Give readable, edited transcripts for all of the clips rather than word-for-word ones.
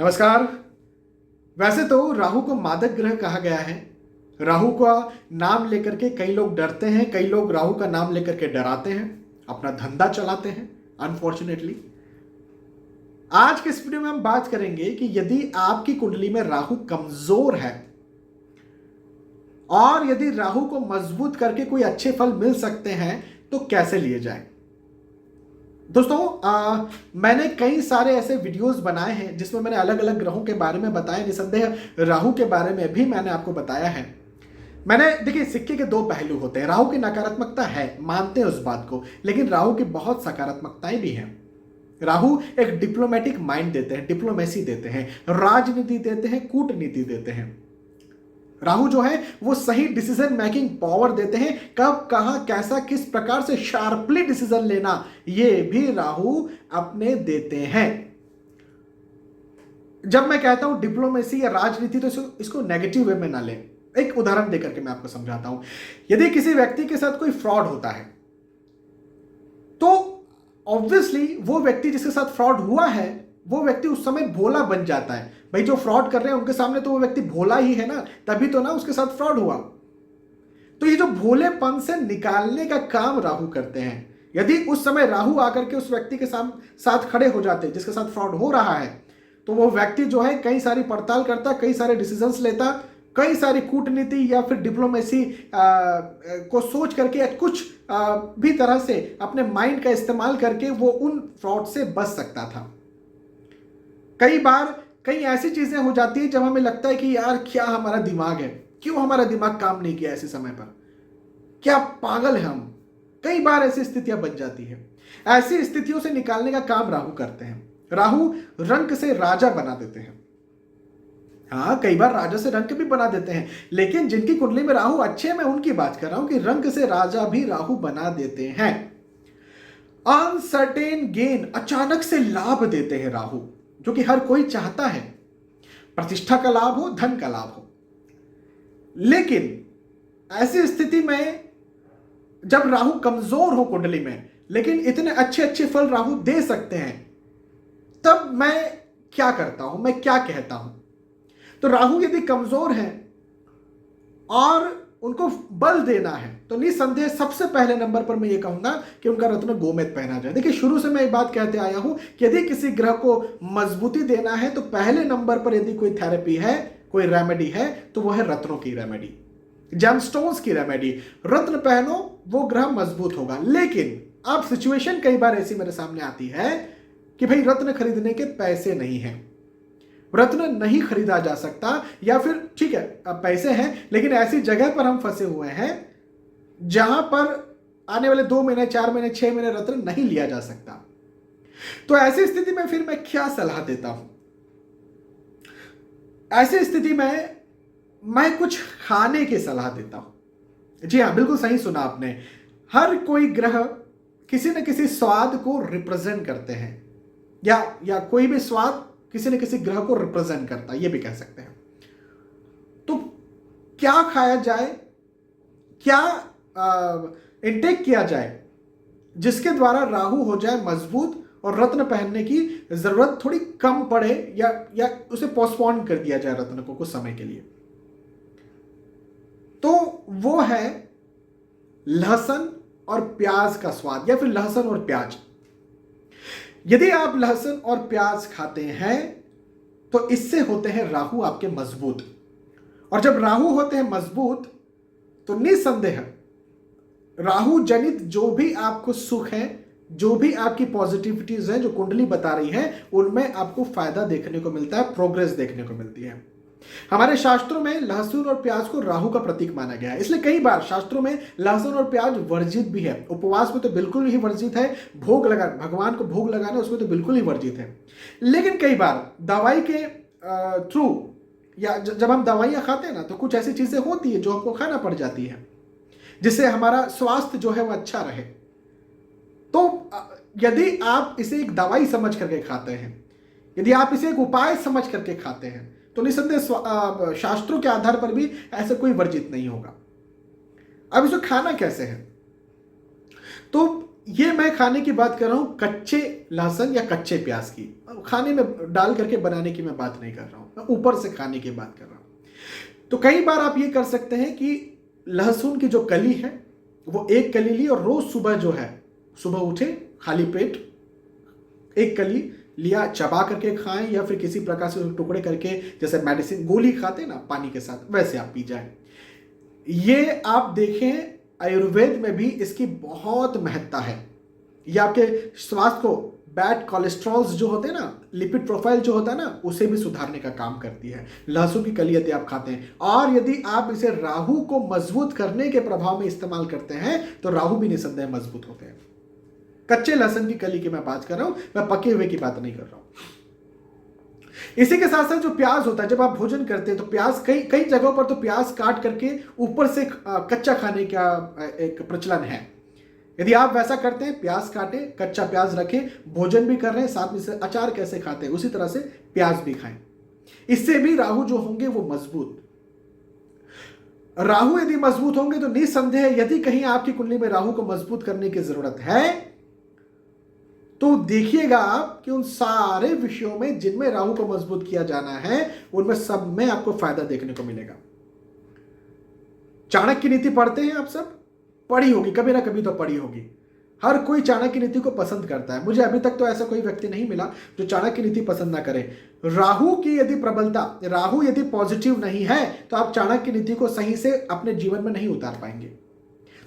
नमस्कार। वैसे तो राहु को मादक ग्रह कहा गया है। राहु का नाम लेकर के कई लोग डरते हैं, कई लोग राहु का नाम लेकर के डराते हैं, अपना धंधा चलाते हैं। अनफॉर्चुनेटली आज के इस वीडियो में हम बात करेंगे कि यदि आपकी कुंडली में राहु कमजोर है और यदि राहु को मजबूत करके कोई अच्छे फल मिल सकते हैं तो कैसे लिए जाए। दोस्तों मैंने कई सारे ऐसे वीडियोस बनाए हैं जिसमें मैंने अलग अलग ग्रहों के बारे में बताया। निसंदेह राहु के बारे में भी मैंने आपको बताया है। देखिए, सिक्के के दो पहलू होते हैं। राहु की नकारात्मकता है, मानते हैं उस बात को, लेकिन राहु की बहुत सकारात्मकताएं भी हैं। राहु एक डिप्लोमेटिक माइंड देते हैं, डिप्लोमेसी देते हैं, राजनीति देते हैं, कूटनीति देते हैं। राहु जो है वो सही डिसीजन मेकिंग पावर देते हैं। कब, कहां, कैसा, किस प्रकार से शार्पली डिसीजन लेना, ये भी राहु अपने देते हैं। जब मैं कहता हूं डिप्लोमेसी या राजनीति तो इसको नेगेटिव वे में ना लें। एक उदाहरण देकर के मैं आपको समझाता हूं। यदि किसी व्यक्ति के साथ कोई फ्रॉड होता है तो ऑब्वियसली वो व्यक्ति जिसके साथ फ्रॉड हुआ है वो व्यक्ति उस समय भोला बन जाता है। भाई, जो फ्रॉड कर रहे हैं उनके सामने तो वो व्यक्ति भोला ही है ना, तभी तो ना उसके साथ फ्रॉड हुआ। तो ये जो भोलेपन से निकालने का काम राहु करते हैं। यदि उस समय राहु आकर के उस व्यक्ति के साथ खड़े हो जाते जिसके साथ फ्रॉड हो रहा है, तो वो व्यक्ति जो है कई सारी पड़ताल करता, कई सारे डिसीजंस लेता, कई सारी कूटनीति या फिर डिप्लोमेसी को सोच करके कुछ भी तरह से अपने माइंड का इस्तेमाल करके वो उन फ्रॉड से बच सकता था। कई बार कई ऐसी चीजें हो जाती है जब हमें लगता है कि यार क्या हमारा दिमाग है, क्यों हमारा दिमाग काम नहीं किया ऐसे समय पर, क्या पागल है हम। कई बार ऐसी स्थितियां बन जाती है। ऐसी स्थितियों से निकालने का काम राहु करते हैं। राहु रंक से राजा बना देते हैं। हाँ, कई बार राजा से रंक भी बना देते हैं, लेकिन जिनकी कुंडली में राहु अच्छे, मैं उनकी बात कर रहा हूं कि रंक से राजा भी राहु बना देते हैं। अनसर्टेन गेन, अचानक से लाभ देते हैं राहु, जो कि हर कोई चाहता है। प्रतिष्ठा का लाभ हो, धन का लाभ हो। लेकिन ऐसी स्थिति में जब राहु कमजोर हो कुंडली में, लेकिन इतने अच्छे अच्छे फल राहु दे सकते हैं, तब मैं क्या करता हूं, मैं क्या कहता हूं। तो राहु यदि कमजोर है और उनको बल देना है तो निसंदेह सबसे पहले नंबर पर मैं ये कहूंगा कि उनका रत्न गोमेद पहना जाए। देखिए, शुरू से मैं एक बात कहते आया हूं कि यदि किसी ग्रह को मजबूती देना है तो पहले नंबर पर यदि कोई थेरेपी है, कोई रेमेडी है, तो वो है रत्नों की रेमेडी, जेमस्टोन्स की रेमेडी। रत्न पहनो, वो ग्रह मजबूत होगा। लेकिन अब सिचुएशन कई बार ऐसी मेरे सामने आती है कि भाई रत्न खरीदने के पैसे नहीं है, रत्न नहीं खरीदा जा सकता, या फिर ठीक है अब पैसे हैं लेकिन ऐसी जगह पर हम फंसे हुए हैं जहां पर आने वाले 2 महीने, 4 महीने, 6 महीने रत्न नहीं लिया जा सकता। तो ऐसी स्थिति में फिर मैं क्या सलाह देता हूं। ऐसी स्थिति में मैं कुछ खाने की सलाह देता हूं। जी हां, बिल्कुल सही सुना आपने। हर कोई ग्रह किसी न किसी स्वाद को रिप्रेजेंट करते हैं, या कोई भी स्वाद किसी न किसी ग्रह को रिप्रेजेंट करता है, ये भी कह सकते हैं। तो क्या खाया जाए, क्या इंटेक किया जाए जिसके द्वारा राहु हो जाए मजबूत और रत्न पहनने की जरूरत थोड़ी कम पड़े, या उसे पोस्टपोन कर दिया जाए रत्न को कुछ समय के लिए। तो वो है लहसुन और प्याज का स्वाद, या फिर लहसुन और प्याज। यदि आप लहसुन और प्याज खाते हैं तो इससे होते हैं राहु आपके मजबूत। और जब राहु होते हैं मजबूत तो निसंदेह राहु जनित जो भी आपको सुख है, जो भी आपकी पॉजिटिविटीज है, जो कुंडली बता रही है, उनमें आपको फायदा देखने को मिलता है, प्रोग्रेस देखने को मिलती है। हमारे शास्त्रों में लहसुन और प्याज को राहु का प्रतीक माना गया है, इसलिए कई बार शास्त्रों में लहसुन और प्याज वर्जित भी है। उपवास में तो बिल्कुल ही वर्जित है, भगवान को भोग लगाना उसमें तो बिल्कुल ही वर्जित है। लेकिन कई बार दवाई के थ्रू, या जब हम दवाइयां खाते हैं ना, तो कुछ ऐसी चीजें होती है जो हमको खाना पड़ जाती है जिससे हमारा स्वास्थ्य जो है वो अच्छा रहे। तो यदि आप इसे एक दवाई समझ करके खाते हैं, यदि आप इसे एक उपाय समझ करके खाते हैं, तो निसंदेह शास्त्रों के आधार पर भी ऐसा कोई वर्जित नहीं होगा। अब इसे खाना कैसे है, तो ये मैं खाने की बात कर रहा हूं कच्चे लहसुन या कच्चे प्याज की, खाने में डाल करके बनाने की मैं बात नहीं कर रहा हूं, मैं ऊपर से खाने की बात कर रहा हूं। तो कई बार आप ये कर सकते हैं कि लहसुन की जो कली है वो एक कली ली और रोज सुबह जो है, सुबह उठे खाली पेट एक कली लिया, चबा करके खाएं या फिर किसी प्रकार से टुकड़े करके, जैसे मेडिसिन गोली खाते ना पानी के साथ, वैसे आप पी जाएं। ये आप देखें आयुर्वेद में भी इसकी बहुत महत्ता है। ये आपके स्वास्थ्य को, बैड कोलेस्ट्रॉल्स जो होते हैं ना, लिपिड प्रोफाइल जो होता है ना, उसे भी सुधारने का काम करती है लहसुन की कली यदि आप खाते हैं। और यदि आप इसे राहु को मजबूत करने के प्रभाव में इस्तेमाल करते हैं तो राहु भी निसंदेह मजबूत होते हैं। कच्चे लहसुन की कली की मैं बात कर रहा हूं, मैं पके हुए की बात नहीं कर रहा हूं। इसी के साथ साथ जो प्याज होता है, जब आप भोजन करते हैं तो प्याज कई कई जगहों पर तो प्याज काट करके ऊपर से कच्चा खाने का एक प्रचलन है। यदि आप वैसा करते हैं, प्याज काटें, कच्चा प्याज रखें, भोजन भी कर रहे हैं, साथ में से अचार कैसे खाते हैं उसी तरह से प्याज भी खाएं। इससे भी राहु जो होंगे वो मजबूत, राहु यदि मजबूत होंगे तो निसंदेह यदि कहीं आपकी कुंडली में राहु को मजबूत करने की जरूरत है तो देखिएगा आप कि उन सारे विषयों में जिनमें राहु को मजबूत किया जाना है उनमें सब में आपको फायदा देखने को मिलेगा। चाणक्य नीति पढ़ते हैं आप सब, पढ़ी होगी, कभी ना कभी तो पढ़ी होगी। हर कोई चाणक्य नीति को पसंद करता है। मुझे अभी तक तो ऐसा कोई व्यक्ति नहीं मिला जो चाणक्य नीति पसंद ना करे। राहु की यदि प्रबलता, राहु यदि पॉजिटिव नहीं है तो आप चाणक्य नीति को सही से अपने जीवन में नहीं उतार पाएंगे।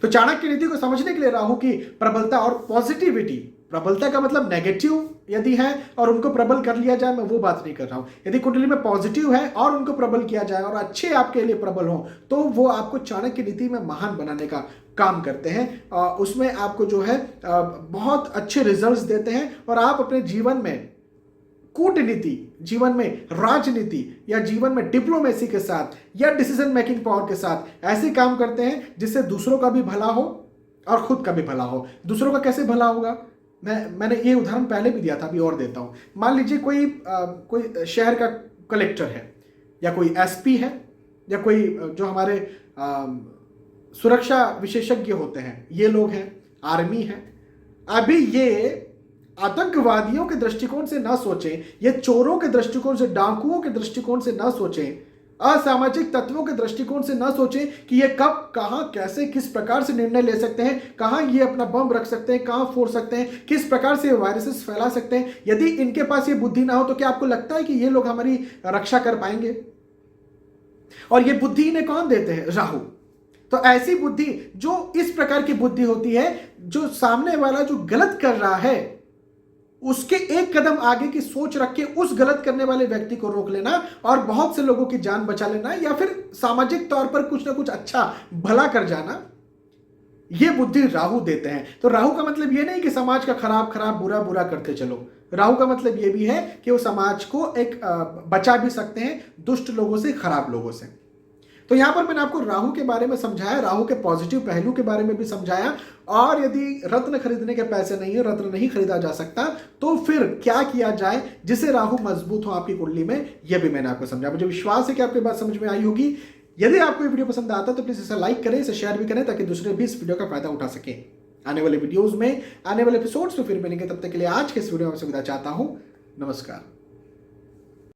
तो चाणक्य नीति को समझने के लिए राहु की प्रबलता और पॉजिटिविटी, प्रबलता का मतलब नेगेटिव यदि है और उनको प्रबल कर लिया जाए, मैं वो बात नहीं कर रहा हूं। यदि कुंडली में पॉजिटिव है और उनको प्रबल किया जाए और अच्छे आपके लिए प्रबल हो तो वो आपको चाणक्य नीति में महान बनाने का काम करते हैं। उसमें आपको जो है बहुत अच्छे रिजल्ट्स देते हैं और आप अपने जीवन में कूटनीति, जीवन में राजनीति या जीवन में डिप्लोमेसी के साथ या डिसीजन मेकिंग पावर के साथ ऐसे काम करते हैं जिससे दूसरों का भी भला हो और खुद का भी भला हो। दूसरों का कैसे भला होगा, मैंने ये उदाहरण पहले भी दिया था, अभी और देता हूँ। मान लीजिए कोई शहर का कलेक्टर है या कोई एसपी है या कोई जो हमारे सुरक्षा विशेषज्ञ होते हैं, ये लोग हैं, आर्मी है। अभी ये आतंकवादियों के दृष्टिकोण से ना सोचें, ये चोरों के दृष्टिकोण से, डाकुओं के दृष्टिकोण से ना सोचें, असामाजिक तत्वों के दृष्टिकोण से ना सोचें कि ये कब, कहां, कैसे, किस प्रकार से निर्णय ले सकते हैं, कहां ये अपना बम रख सकते हैं, कहां फोड़ सकते हैं, किस प्रकार से वायरसेस फैला सकते हैं। यदि इनके पास ये बुद्धि ना हो तो क्या आपको लगता है कि ये लोग हमारी रक्षा कर पाएंगे? और ये बुद्धि इन्हें कौन देते हैं? राहु। तो ऐसी बुद्धि, जो इस प्रकार की बुद्धि होती है, जो सामने वाला जो गलत कर रहा है उसके एक कदम आगे की सोच रख के उस गलत करने वाले व्यक्ति को रोक लेना और बहुत से लोगों की जान बचा लेना या फिर सामाजिक तौर पर कुछ ना कुछ अच्छा भला कर जाना, यह बुद्धि राहु देते हैं। तो राहु का मतलब यह नहीं कि समाज का खराब खराब बुरा बुरा करते चलो। राहु का मतलब यह भी है कि वो समाज को एक बचा भी सकते हैं दुष्ट लोगों से, खराब लोगों से। तो यहां पर मैंने आपको राहु के बारे में समझाया, राहु के पॉजिटिव पहलू के बारे में भी समझाया। और यदि रत्न खरीदने के पैसे नहीं है, रत्न नहीं खरीदा जा सकता, तो फिर क्या किया जाए जिससे राहु मजबूत हो आपकी कुंडली में, यह भी मैंने आपको समझाया। मुझे विश्वास है कि आपको बात समझ में आई होगी। यदि आपको ये वीडियो पसंद आता है तो प्लीज इसे लाइक करें, इसे शेयर भी करें ताकि दूसरे भी इस वीडियो का फायदा उठा सके। आने वाले वीडियोज में, आने वाले एपिसोड्स में फिर मिलेंगे। तब तक के लिए आज के इस वीडियो में सुविधा चाहता हूं। नमस्कार।